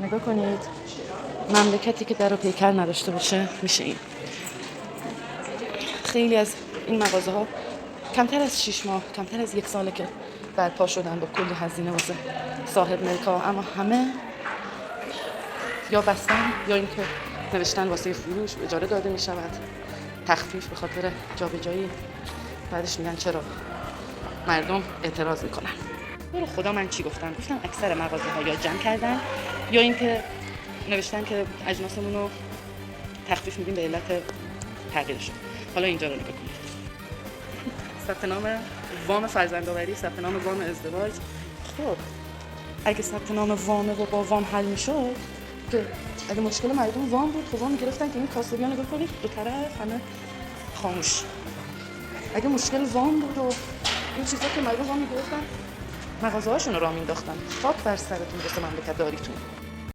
نگاه کنید، مملکتی که در و پیکر نداشته باشه میشه این. خیلی از این مغازه ها کمتر از 6 ماه، کمتر از 1 ساله که برپا شدن با کلی هزینه واسه صاحب ملکا، اما همه یا بستن یا اینکه نوشتن واسه فروش، اجاره داده می شود، تخفیف به خاطر جابجایی. بعدش میگن چرا مردم اعتراض میکنن. برو خدا من چی گفتم اکثر مغازه ها یا جمع کردن یا اینکه نوشتن که اجناسمون رو تخفیف میدیم به علت تغییرشون. حالا اینجا رو نگاه کنید. ثبت نام وام فرزندآوری، ثبت نام وام ازدواج. خب اگه ثبت نام وام و با وام حل میشد که اگه مشکل مردم وام بود، خب وام گرفتن که این کاسبیان نگاه کنید دو طرف همه خاموش. اگه مشکل وام بود و این چیزا که مردم وام میگرفتن، مغازه هاشون رو راه مینداختن. خاک بر سرتون واسه مملکت داریتون.